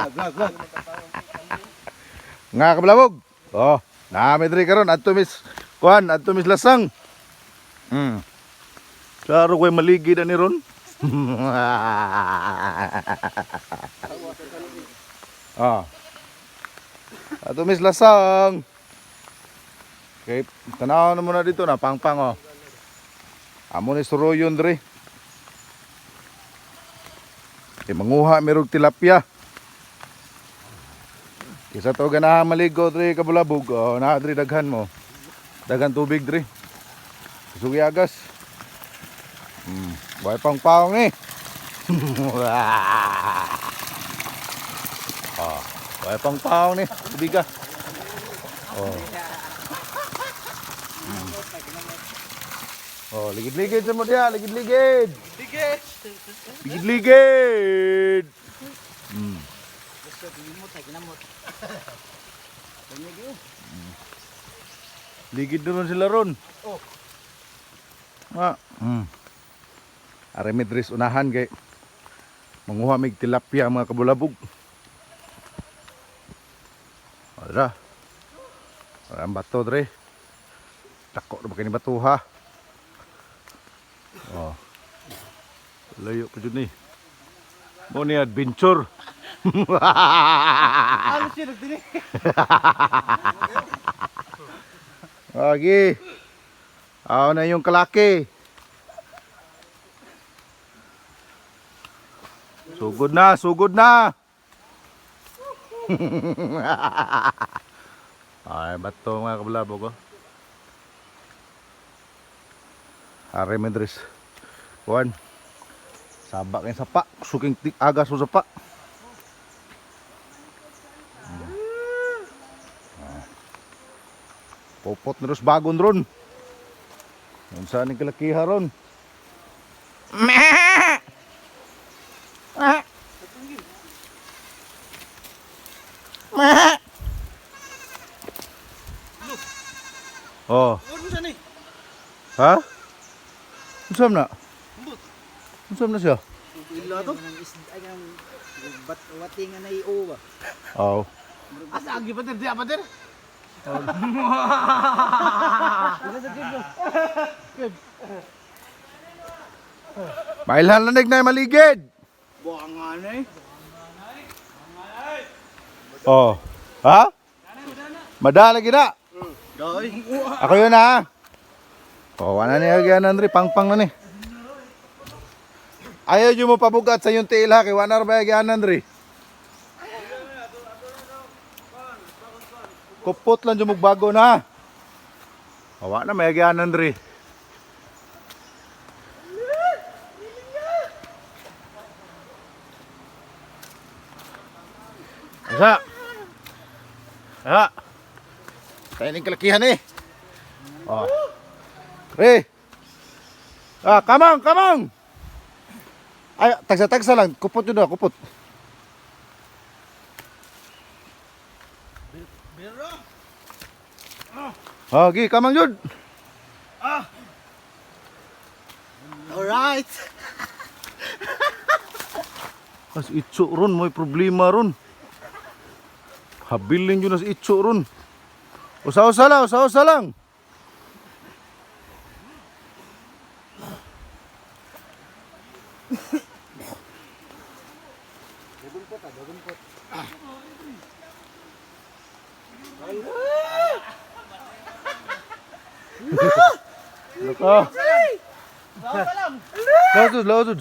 Vlog. Nga kabalabog. Oh, naami diri karon adto mis kuan, adto mis lasang. Klaro ko'y maligid ani ron. Ah. Adto mis lasang. Okay, tanaw na muna dito na pangpang oh. Amo ni suroyon diri. Manguha merong tilapia. Kisa to ganahan maligo diri kabulabog. Oh, na diri daghan mo. Daghan tubig diri. Sugi agas. Boy pang-pang ni. Oh, boy pang-pang ni. Tubiga. Oh. Oh, ligid-ligid sa mo dia, ligid-ligid. Ligid. Ligid-ligid. Ligid doon sila ron. Oh. Are medres unahan kay manguha mig tilapia mga kabulabog. Ara. Ang bato dre. Tako na ba kini bato ha? Oh. Layo pa jud ni. Mo ni adventure. Ano siya nagdini? Lagi. Aw na yung kalaki. Sugod na, sugod na. Ay, bato mga kabulabog oh. Are medres. Kuan. Sabak yung sapa, suking agas mo sapa. Popot na ros bagon ron. Yung saan yung kalakiha ron. Oh. Ha? Unsam na? Unsam na siya? Ila to? Watingan na iyo ba? Oh. Asa agi pa dir, di apa dir? Mailhan lanig na yung maligid. Buangan eh. Oh. Ha? Madala gina. Doy. Ako yun ha. Oh, wala niya gyan Andre, pangpang na ni. Ayaw nyo mo pabugat sa yung tiil ha, kay wala ba gyan Andre? Kupot lang dyan magbago na. Oh, wala na may gyan Andre. Asa? Asa? Kaya ning kalakihan eh. Oh. Re. Ah, kamang, kamang. Ay, tagsa-tagsa lang. Kupot yun na, kupot. Biro. Oh, gi, kamang yun. Alright. As itso ron, may problema ron. Habilin yun as itso ron. Usa-usa lang, usa-usa lang. Laka. Lautod, lautod.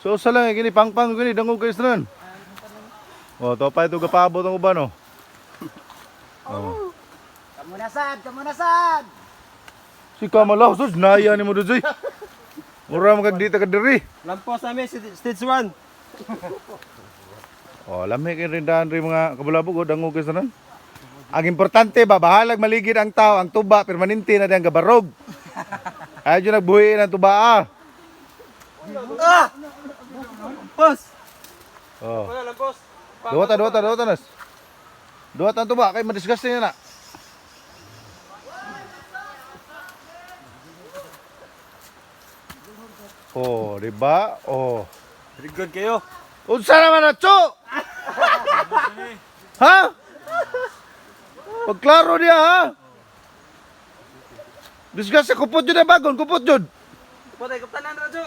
So usa lang gini pangpang gini dangog guys ron. Oh, to pa ito gapabot ang uban oh. Oh. Kamu nasad. Si Kamalaw, sus, naya ni mo doon, Zoy. Mura magagdita ka diri. Lampos namin stage 1. Oh, lamig rin daan rin mga kabulabog, dangog guys ron. Ang importante ba, bahalag maligid ang tao, ang tuba, permanente na diyang gabarog. Ayaw dyan nagbuhi ng tuba ah. Lampos. Oh. Wala lampos. Duwata nas. Duwata ang tuba, kay madisgusting yan na. Oh, di ba? Oh. Very good kayo. Unsa naman na, Cho? Ha? Pagklaro niya, ha? Disgust, kupot yun na bagon, kupot yun. Patay, kaptanan radyo.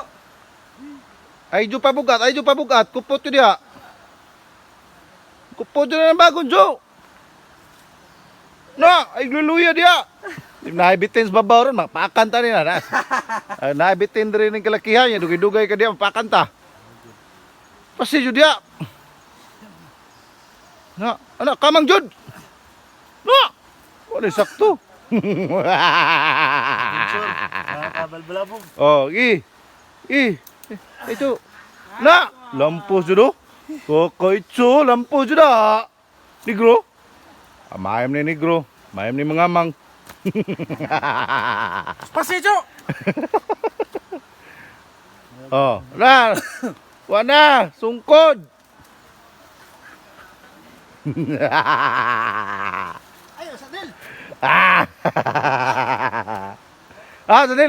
Ay, jo pabugat, kupot yun niya. Kupot yun na bagon, Jo. Na, ay luluya dia. Naibitin sa babaw ron, mapakanta niya na. Naibitin rin ng kalakihan niya, dugay-dugay ka diya, mapakanta. Pasti jud dia. Na, anak kamang jud. Na, wala sakto. Balbalabog. Oh, ito. Na, lampos jud oh. Kokoitso, lampos jud ah. Negro. Mayam ni negro, mayam ni mangamang. Pasito. Oh, na. Wana, sungkod. Ayo, sadil.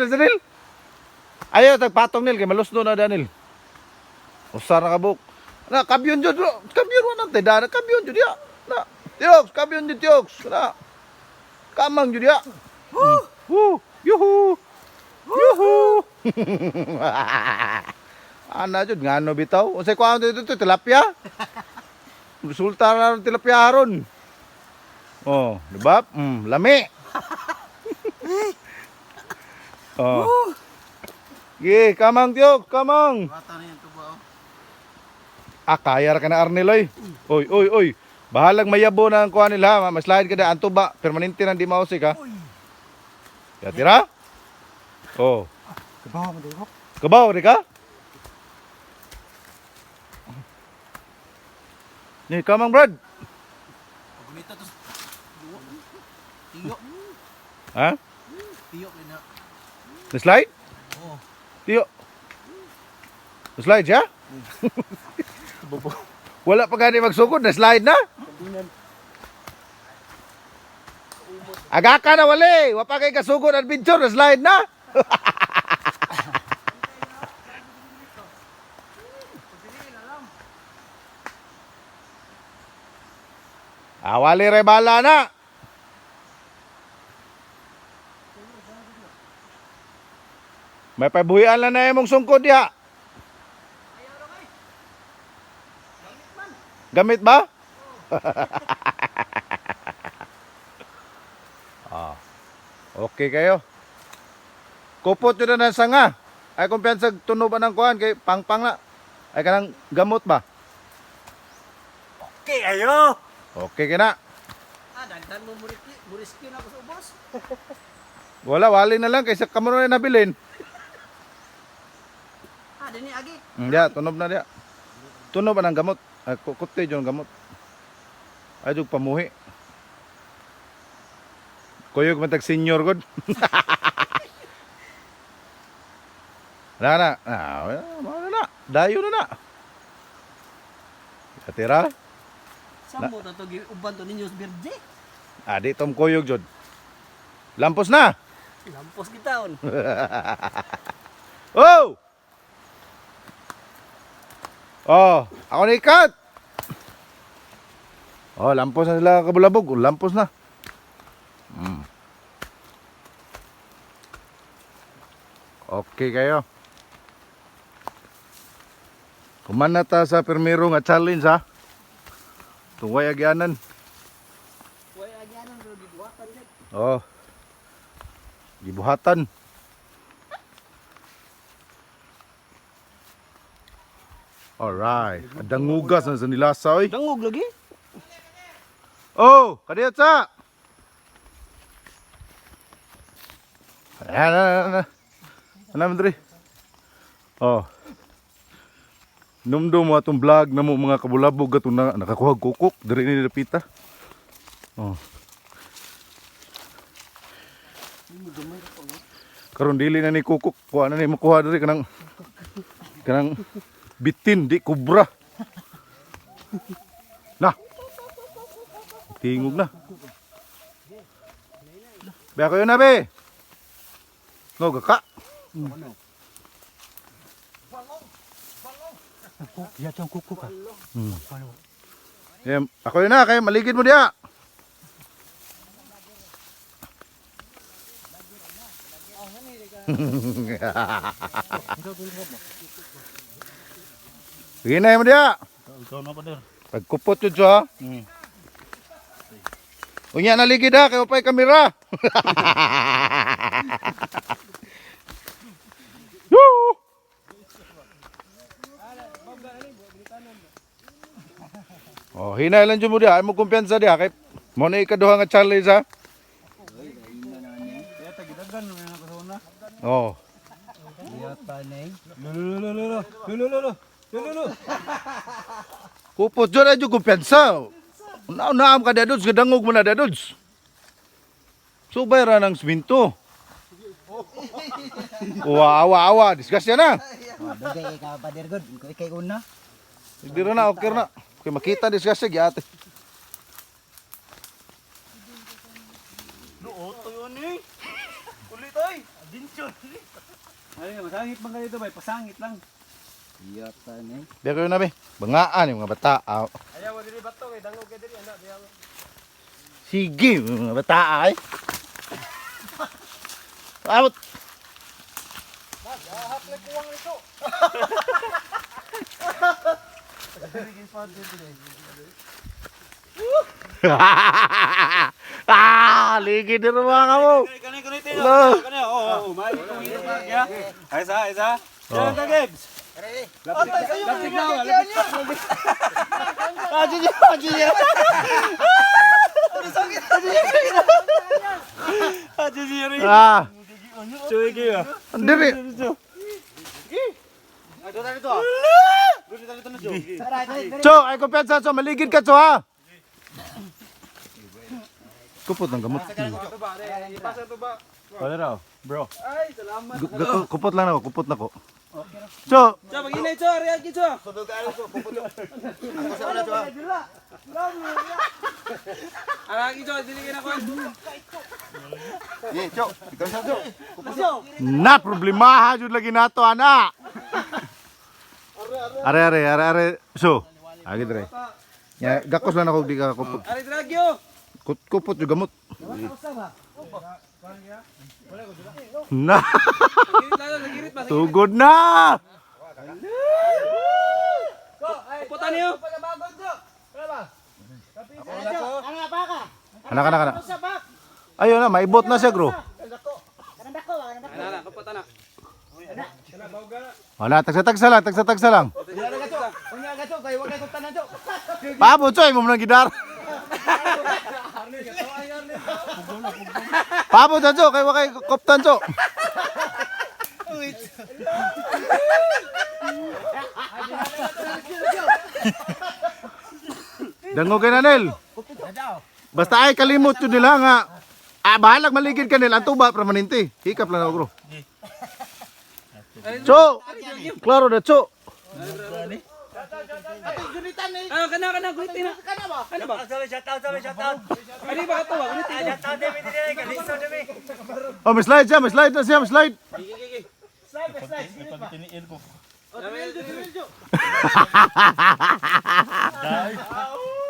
Sanil. Ayaw, tagpatong nil, kay malusno na Danil. Usar na kabuk. Na, kabyon jud, bro. Kabyon mo natin, dana, kabyon jud ya. Na, tioks, kabyon jud, tioks. Na, kamang jud ya. Yuhu. Ana jud, ngano bitaw? Unsay kuan dito, tilapia? Resulta na ng tilapia haron. Oh, di ba? Lami. Oh. Ye, kamang tiyok, kamang. Bata na yan tuba. Kaya ra ka na Arneloy. Oy. Bahalag mayabo na ang kuha nila. Maslahid ka na. Anto ba? Permanente na di mausik ha. Ya tira? Oh. Kabaw mo dito. Kabaw rin ka? Ni kamang Brad. Gunita to. Tiyo. Ha? Tiyo na. Na-slide? Oo. Tiyo. Na-slide siya? Wala pa gani magsugod. Na-slide na? Aga ka na wali. Wapa kay kasugod adventure. Na-slide na? Wali re bala na. May pabuhian lang na imong sungkod ya. Gamit ba? Okay kayo. Kupot yun na ng sanga. Ay kumpiyansa tunuban ng kuhan kay pangpang na. Ay kanang gamot ba? Okay, ayo. Okay ka na. Dagdan mo muriski na ko sa ubos. Wala, wali na lang kaysa kamo na nabilin. Dini agi. Diya, tunob na diya. Tunob ba ng gamot? Ay, kukote yung gamot. Ay, yung pamuhi. Kuyog matag senior god. Wala na. Dayo na. Katira? Sambo na to uban to ninyo sa birthday. Di tom kuyog jod. Lampos na. Lampos kita on. Oh! Oh, ako na ikat. Oh, lampos na sila kabulabog. Lampos na. Okay kayo. Kumana ta sa primero nga challenge ha. Tungway agyanan. Way agyanan pero gibuhatan gid. Oh. Gibuhatan. Alright. Dangugas na sa nilasa oy. Dangog lagi. Oh, kadiyat sa. Ano, Mandre? Oh. Numdum mo atong vlog na mo mga kabulabog atong nakakuha kukuk diri ni dapita. Oh. Karon dili na ni kukuk, kuha na ni makuha diri kanang bitin di kubra. Nah. Tingog na. Be ako yun na be. No, gaka. Ya cang kuku ka. Ako yun na, kayo maligid mo diya. Sige na mo diya. Ikaw na pa der. Pagkupot yun siya. Unya naligid ha, kayo pa'y kamera. Woo! Oh, hinay lang dyan mo diya. Ay mo kumpiyansa diya. Kay mo na ikaduha nga challenge ha. Kaya tagidagan na ako sa una. Oh. Lulu. Kupot dyan ay dyan kumpiyansa. Naam ka diya dods. Gadangog mo na diya dods. Subay ra ng siminto. Awa. Discuss yan na. Dugay ka pa der god. Ikay una. Hindi rin na, okay na. Okay, makita discuss siya, ate. Oto yun eh. Kulit ay. Adinson. Ay, masangit bang ganito ba? Pasangit lang. Yatanay. Biya kayo na, be. Bangaan yung mga bata. Ah. Ayaw, dili bato kay dangog kay diri anak diya. Sige, mga bata ay. Abot. Haplet kuwang nito. Ligid din mga kamo. Kani Hello. kani. Oh, may ito ya. Isa. Yan ka Gibbs. Lapit na. Ah, Cuy gila. andiri. Aduh tadi tu. Cho, ay kumpiyansa, Cho. Maligid ka, Cho, ha. Kupot ng gamot. Boleh raw, bro. Kupot lang ako, kupot na ko. Cho, Coba begini, Cok. Lihat gitu, Cok. Anak gitu, dilingin ako. na problemaha jud lagi nato ana. Are. So, agi dire. Ya, gakos lang ako di ka kupot. Ari dragyo. Kupot jud gamot. Na, Girit lalo, girit mas. tugod na. Puputan niyo. Anak. Ayo na, maibot na siya, bro. Anak, puputan na. Wala, tagsa-tagsa lang. Paabot, Choy, mo nang gidar. Paabot na, Cho, kay wakay koptan, Cho. Dango kay Nanel. Basta ay kalimot yun nila nga. Bahalag maligid ka nila. Ang tuba, permanente. Hikap lang ako, bro. Cho! Klaro na, Cho. Ano kana gulitin na. Ano ba? Shout out. Ano ba ito ba? Gulitin. Oh, may slide siya. May slide na siya. May slide.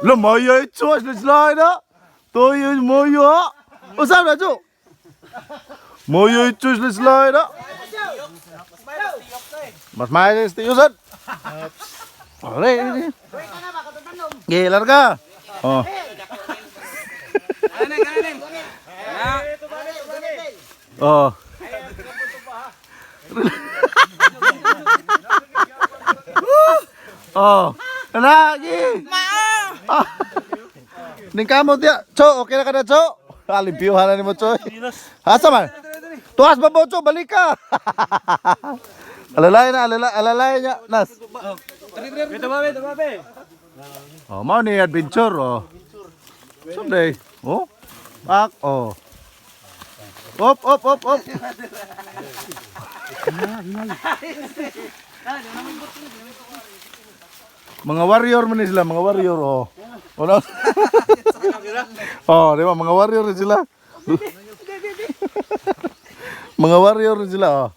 Lumayo ito. May slide ha. Toyo, moyo ha. O, saan na, Cho? Moyo ito. May slide ha. Mas maayos yung tiyusan. Alright. Gilar ka. Oh. Kanin. Oh. Oh. Lagi. Ah. Ning kamot ya. Cho, okay na ka na, Cho? Alimpiyuhan na ni mo, Cho. Asa man? Tuwas ba mo, Cho? Balik ka. Alalay niya. Nas. Ito ba? Oh, mau ni adventure, oh. Someday. Oh. Pak, oh. Op. Mga warrior man ni sila, mga warrior, oh. Oh, no? Oh, di ba? Mga warrior rin sila. Mga warrior rin sila, oh.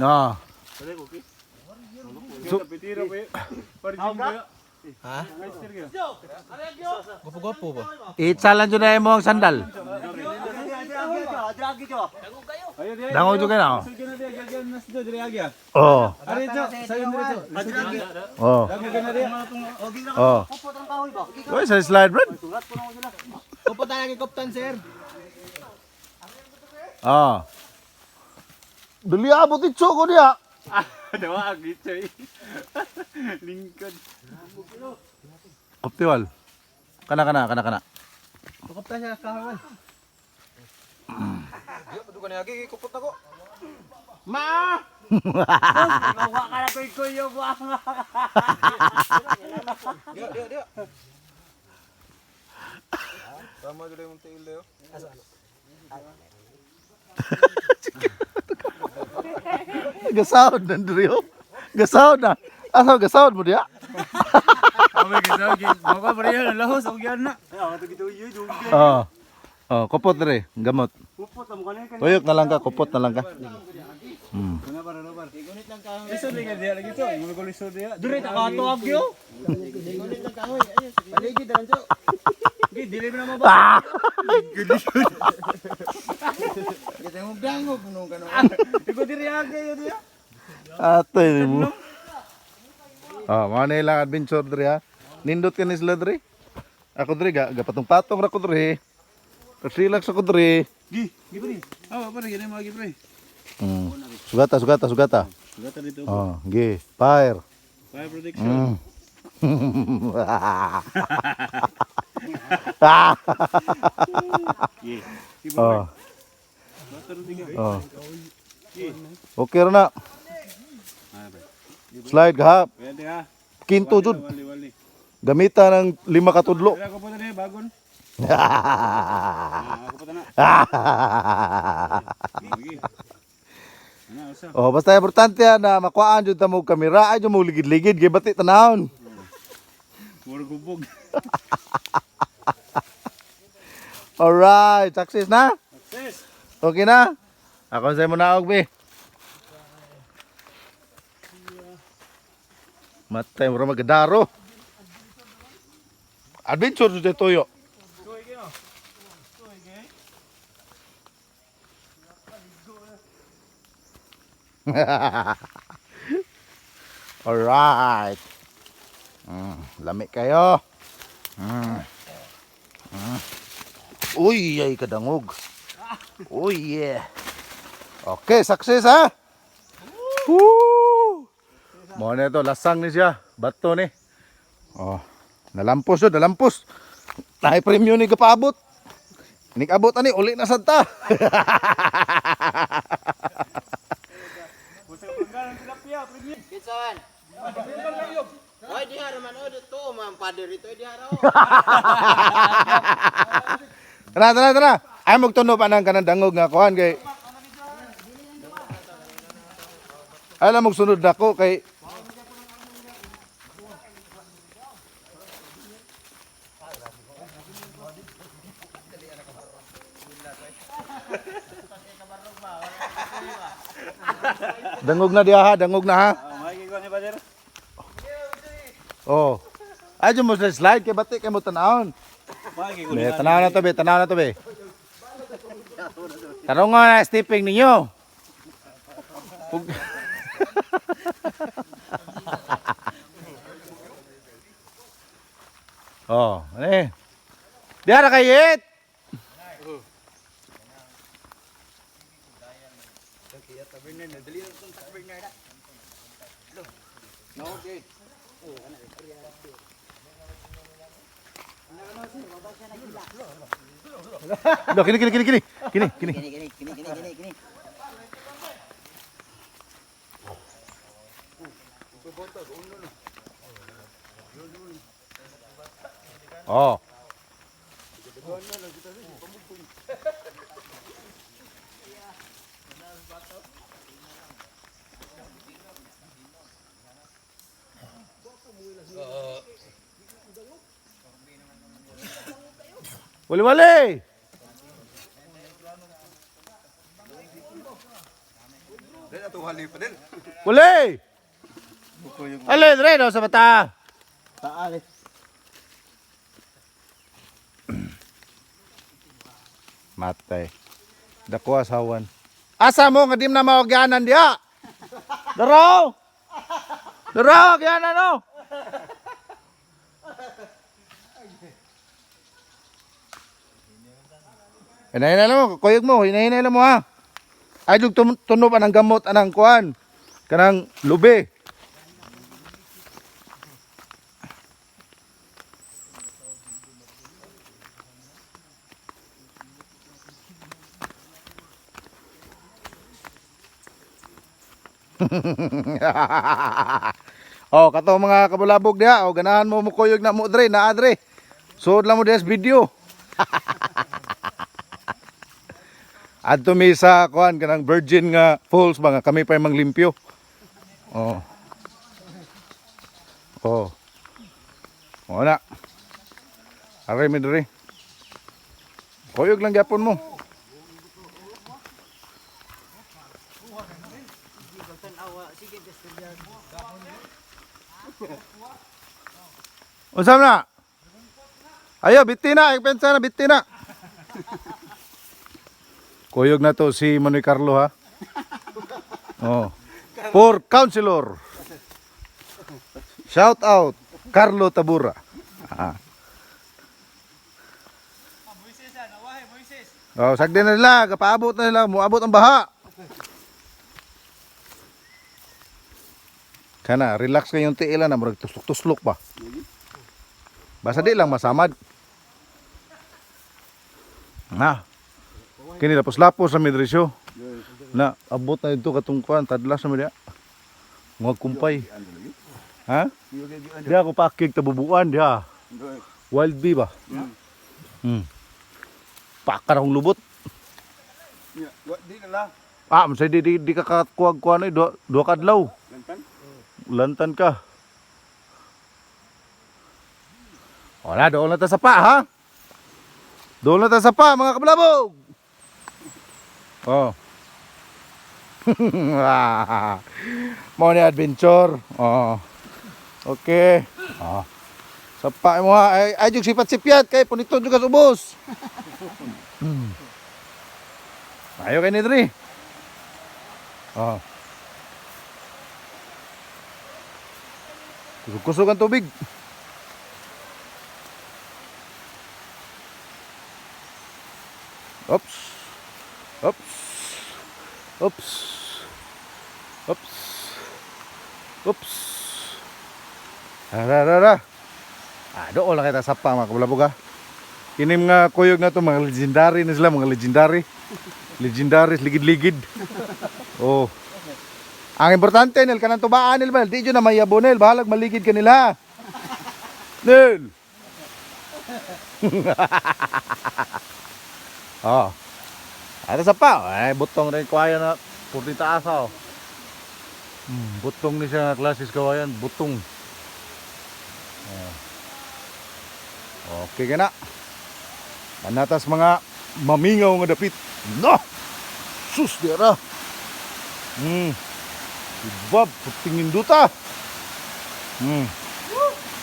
No. Balik, okay? So- Tapi tiro pa Parjing ba? Ha? Gupo-gupo ba? Itsalan dyan na mo ang sandal. Ayo dia. Dango juga na. Sige na dia, gagyan nas do dire agya. Oh. Ari jo, sayo dire jo. Oh. Gagyan na dia. Oh. Why sa slide, bro? Upo tayo kay Kaptan, sir. Ah. Dali abot itso ko dia. Dawa agi choy. Lingkod. Koptiwal. Kana. Kaptan siya kahawan. Ma! Nawa ka na koy kuyo ba? Dia. Gasahod na drio. Gasahod na. Asa gasahod mo dia? Ame kita gi. Maka bariya lahos og yan na. Ah, to gito yoy dug. Oh. Oh, kopot re, gamot. Pupot mo kanay kan. Tuyok na lang ka, kopot na lang ka. Kana para robar. Igunit lang ka. Iso liga dia lagi to. Mo ko liso dia. Dire ta ka to agyo. Igunit lang kahoy. Paligid lang so. Gi dili na mo ba? Kita mo dangog nung kanu. Igo dire agyo dia. Atoy ni mo. Oh, mga na ilang adventure dre ha. Nindot ka ni sila dre. Ako dre, gapatong-patong ra ko dre. Relax ako dre. Gi pre. Oh, para gini mo gi pre. Sugata. Gata dito. Oh, gi. Fire. Fire protection. Gi. Oh. Gata ro diga. Oh. Okay ra na. Ah, pre. Slide ka. Pwede ha. Kinto jud. Wali. Gamita ng 5 katudlo. Kaya ko po na bagon. Ako po na. Gi. Ana usa. Oh, basta importante na makuhaan jud ta mo kamera ay jud mo ligid-ligid kay bati tanahon. Muro gubog. Alright, success na? Sis. Okay na? Ako sa mo naog be. Matay mo magadaro. Adventure jud toyo. Alright. Lamig kayo. Uy, ay kadangog. Uy, yeah. Okay, success ha? Woo! Mo na ito, lasang ni siya. Bato ni. Oh, nalampos yun, nalampos. Nahay premium ni kapaabot. Nik-abot ani, uli na santa. Kitsan. Why di hara man od to man pader ito di hara. Tara. Ay magtuno pa ng kanang dangog nga kuhan kay. Alam mo sunod nako kay Dangog na diha ha, dangog na ha. Magi ko ni Bader. Oh. Ay mo sa slide kay bati kay mo tanahon. Magi ko Be, tanaw na to be, tanaw na to be. Tarong nga na stepping ninyo. Oh, ano eh. Diara kayit. Loh, kini. Gini. Oh. Wali-wali. mali pa din. Uli! Alin, Reno, sa mata. Taal. Matay. Dako asawan. Asa mo nga di na maogyanan diha? Daro! Daro, ogyanan no! Hinahinay lang mo, kuyog mo, hinahinay lang mo ha. Ay, tuno pa ng gamot, anang kuhan. Kanang lube. Oh, kato mga kabulabog diha, oh, ganahan mo mukuyog na mo dre, na adre. Suod lang mo diha sa video. Adto mi sa kuan kanang virgin nga falls mga kami pa mang limpyo. Oh. Oh. Oh na. Are mi dre. Kuyog lang gyapon mo. Unsam na? Ayo, bitina, ipensa na bitina. Kuyog na to si Manoy Carlo ha. Oh. For councilor. Shout out Carlo Tabura. Ah. Oh, sagdi na nila, kapaabot na nila, muabot ang baha. Kana, relax kayong tiila na, murag tuslok-tuslok ba. Basta di lang masamad. Na. Kini lapos-lapos sa midrisyo. Na abot na ito katungkuan tadlas na dia. Mga kumpay. Ha? Dia ako pakig tabubuan dia. Wild bee ba? Pakar akong lubot. Di na lang. Ah, masay di ka kakuag-kuan ay dua kadlaw. Lantan ka. Wala, doon na ta sa pa, ha? Doon na ta sa pa, mga kabalabog! Oh. Mo ni adventure. Oh. Okay. Oh. Sa pa mo ha, ay jug sipat-sipyat kay punito jud ka subos. Ayo kay ni diri. Oh. Kusog ang tubig. Oops. Oops. Oops. Oops. Oops. Ara. Ah, doon lang kita sapa mga kabulabog ha. Kinim nga kuyog na to mga legendary na sila, mga legendary. Legendary, ligid-ligid. Oh. Ang importante nil kanang tubaan nil bal, di jud na mayabo nil, bahalag maligid kanila. Nil. Oh. Ada sa pa, ay butong rin kawayan na purti taas oh. Butong ni siya nga klasis kawayan, butong. Okay ka na. Panatas mga mamingaw nga dapit. No! Sus, dira. Ibab, putingin duta.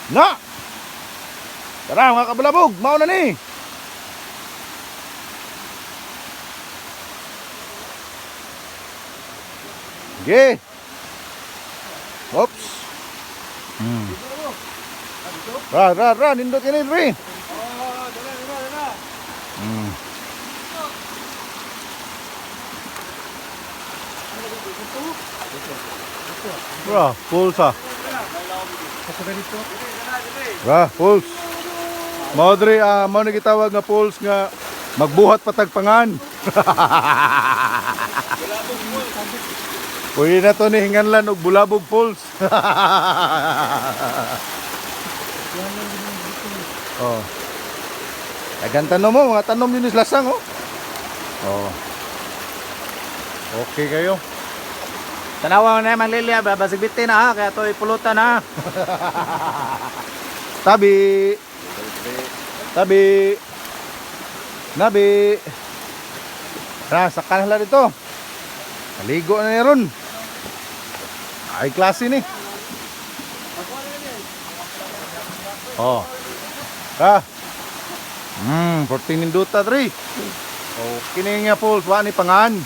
Na! Tara mga kabalabog, mauna ni. Okay. Oops. Ra, nindot ini, Ri. Bra, pulse ah. Bra, pulse. Mao diri mao ni gitawag nga pulse nga magbuhat patagpangan. Pwede na to ni hinganlan og bulabog pulse. Oh. Dagan tanom mo, mga tanom yun is lasang oh. Oh. Okay kayo. Tanawa na mang lilya, basig bitin na ha, kaya to ipulutan ha. Tabi. Tabi. Nabi. Tara, sakal hala dito. Maligo na niya ron. Ay klase ni. Oh. Ah. 14 minuta 3. Oh, kini nga Pauls wa ni pangan.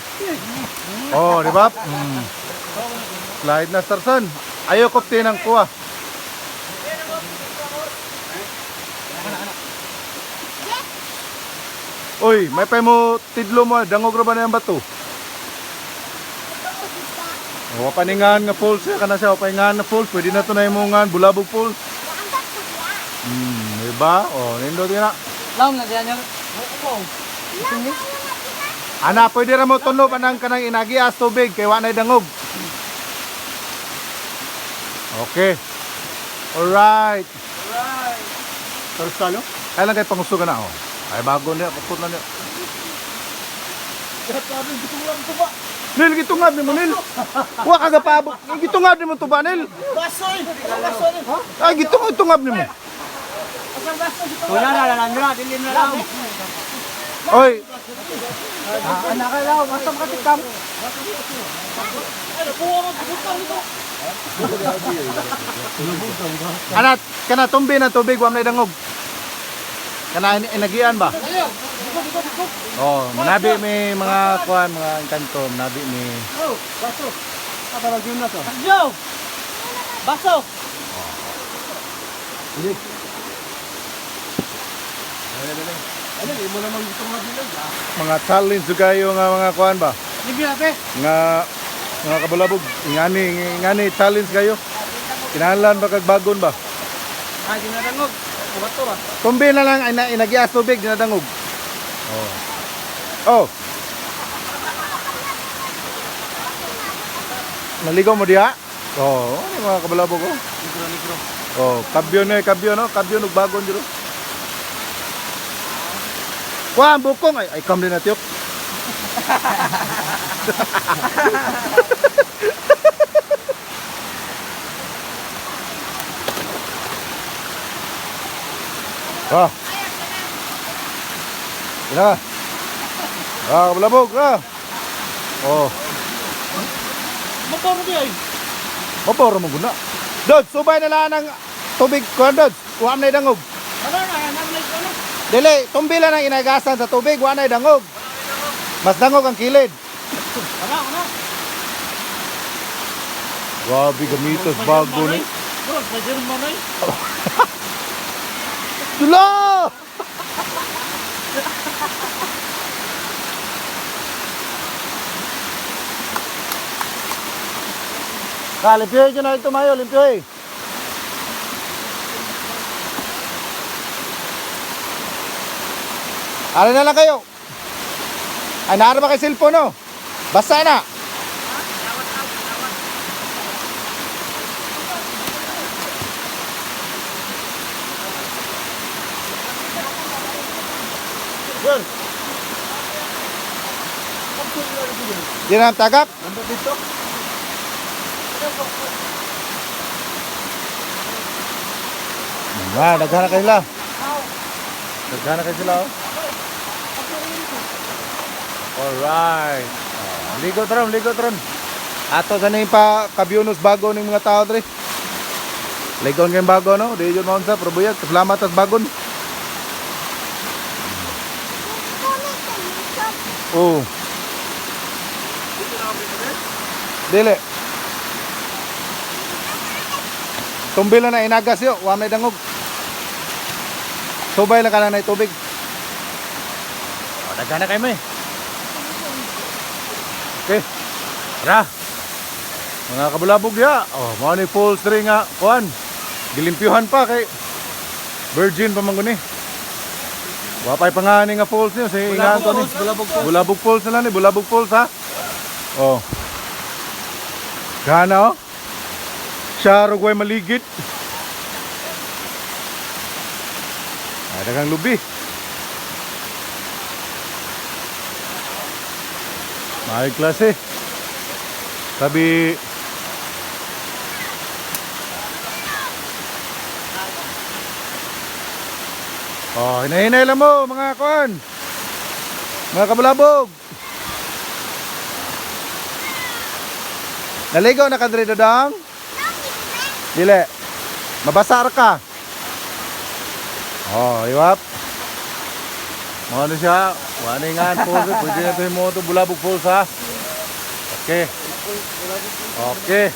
Oh, di ba? Slide na Starson. Ayo kopte ng kuha. Uy, may pa mo tidlo mo, dangog ra ba na yung bato? O, paningan nga Pauls, ka na siya, paningan na Pauls, pwede na to na imungan, bulabog Pauls. Diba? O, nindot yun na. Laom na diyan yung. Ana, pwede ra mo tuno pa ng kanang inagi as tubig, kay wa na dangog. Okay. Alright. Terus salo? Kailan kayo pangusugan na, oh? Ay, bago niya, kaput na niya. Nil, gitungab ni mo, Nil. Huwag ka gapabok. Gitungab ni mo to ba, Nil? Basoy! Basoy! Ay, gitungab ni mo. Wala na lang na, dili na lang. Oy, Anak ka lang, masam ka tikam. anak, kana tumbi na tubig, wam na dangog. Kana inagian ba? Oh, manabi may mga kuan, mga kanto, manabi may Baso. Apa lagi na to? Yo. Baso. mga challenge juga yung mga kuan ba? Libi ate. Nga mga kabulabog, ngani challenge kayo. Kinahanglan ba kag bagon ba? Ay dinadangog. Bato ba? Tumbi na lang ay inagias tubig dinadangog. Oh. Oh. Naligaw mo diha? Oh, ano yung mga kabulabog oh. Negro. Oh, kabyon ug bagon dito. Kuha, bukong ay kam din natiyok. Ah. Ina. Ah, kabulabog ah. Oh, Motor di ay. maporo mo guna. Dod, subay na lang ng tubig kuha, Dod. Kuha na dangog. Ano na, ano? Dili, tumbi lang ang inagasan sa tubig, wa na dangog. Mas dangog ang kilid. Ano? Grabe gamitos bago ni. Bro, pwede mo na. Dula! Limpyoy dyan na ito mayo, limpyoy. Ano na lang kayo? Ay, naara ba kay cellphone, no? Basta na. Di na tagak? Naghanap kayo sila. Naghanap kayo sila, oh. Alright. Ligo tron. Ato sa na pa kabyonos bago ng mga tao dre. Ligon kayong bago, no? Di yun maunsa, probuyag. Salamat at bagon. Oh. Dili. Tumbil na inagas yo, wa may dangog. Subay lang ka lang na tubig. Dagana kayo mo eh. Okay. Tara. Mga kabulabog ya. Oh, mga ni full string nga. Kuhan. Gilimpyuhan pa kay virgin pa man guni. Wapay pangani nga falls niyo. Sige, ingaan ko ni. Bulabog falls na lang ni. Bulabog falls ha. Oh. Gana oh. Siya rugway maligid. Ay, dagang lubi. May klase. Sabi oh, hinahinay lang mo mga kuan. Mga kabulabog. Naligaw na kadre dodang. Dili. Mabasa ra ka. Oh, iwap. Mo na siya. Wala nga po. Pwede na ito mo ito. Bulabog po sa. Okay. Okay.